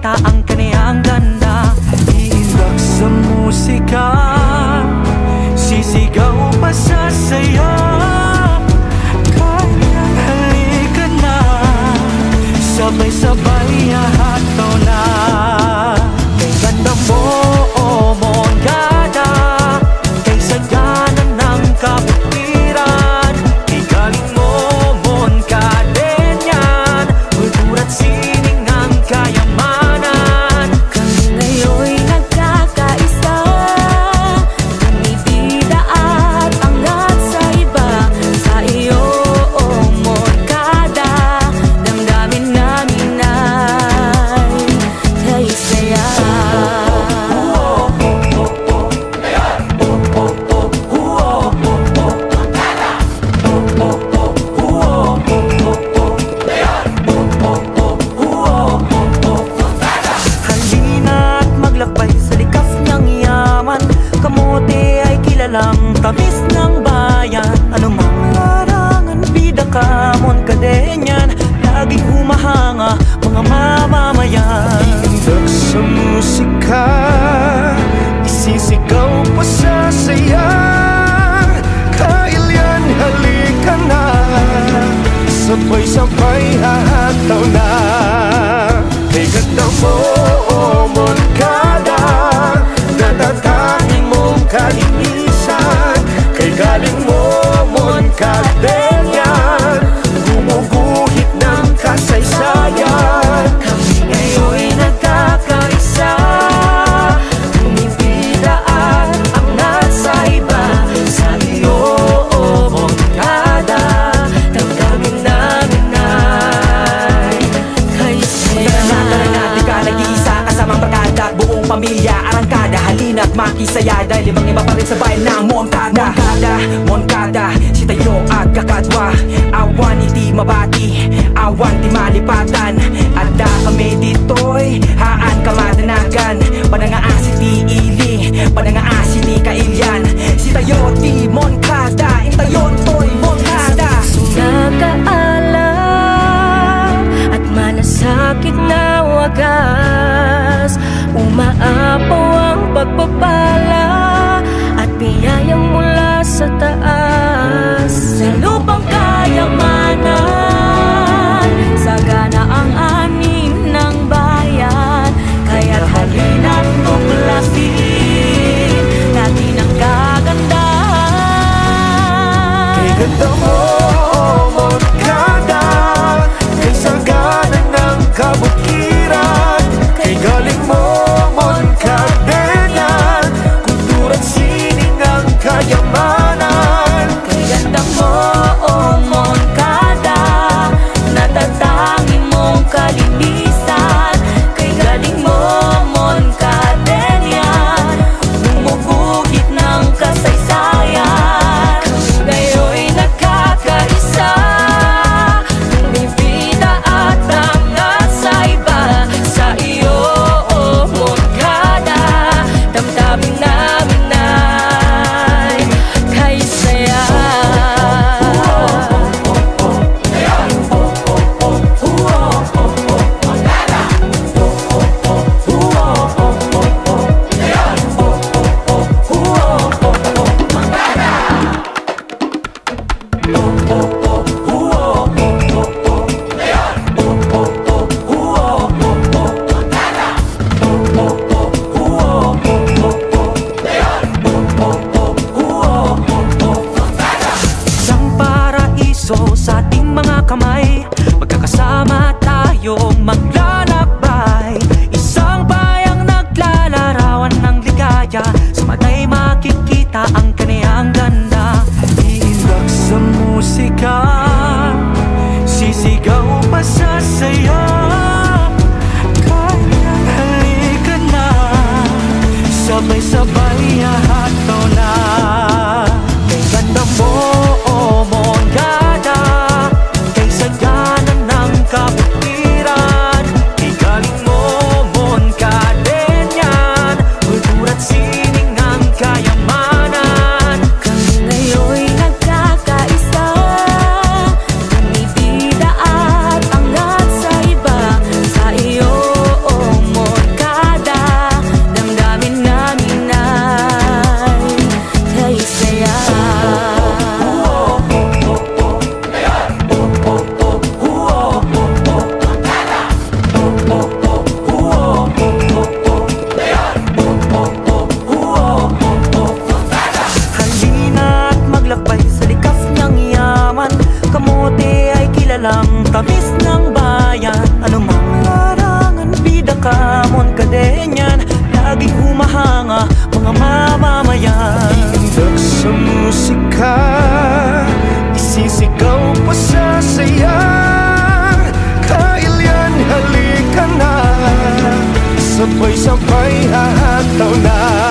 bata ang kaniyang ganda. Iindak sa musika, sisigaw pa sa saya. Kaya halika na, sabay-sabay hahataw na. Kay ganda mo, oh Mongada, kay sagana ng kapatiran. Kay galing mo, Moncadenyan, kultura at sining ang kayamanan. Kami ngayon'y nagkakaisa, kami bida at angat sa iba. Sa iyo, oh Moncada, damdamin namin ay kay saya. Halina't maglakbay sa likas niyang yaman. Kamote ay kilalang tamis ng bayan. Anumang larangan, bida ka, Moncadenyan, laging humahanga mga mamamayan. Iindak sa musika, isisigaw pa sa saya. Kailyan, halika na, sabay-sabay hahataw na. Kay ganda mo, oh Moncada, natatanging mong kalinisan. Kay galing mo, Moncadenyan, gumuguhit ng kasaysayan. Kami ngayon'y nagkakaisa, bumibida at angat sa iba. Sa iyo, oh Moncada, damdamin namin ay kay saya. Tara na, di ka nag-iisa, kasamang barkada, buong pamilya, arangkada. Halina't makisaya, dahil ibang iba pa rin sa bayan ng Moncada. Moncada, Moncada, si tayo at kakadwa. Awan hindi mabati, awan di malipatan. At kami dito'y haan kamadanagan. Panangaasi di ili, panangaasi di kailyan. Si tayo di Moncada, intayon to'y Moncada. Nakaalam at malasakit na wagas, umaapaw ang pagpapala at biyayang mula sa taas. Sa lupang kayamanan, kamon kadenyan, laging humahanga mga mamamayan. Iindak sa musika, isisigaw pa sa saya. Kailyan, halika na, sabay-sabay hahataw na.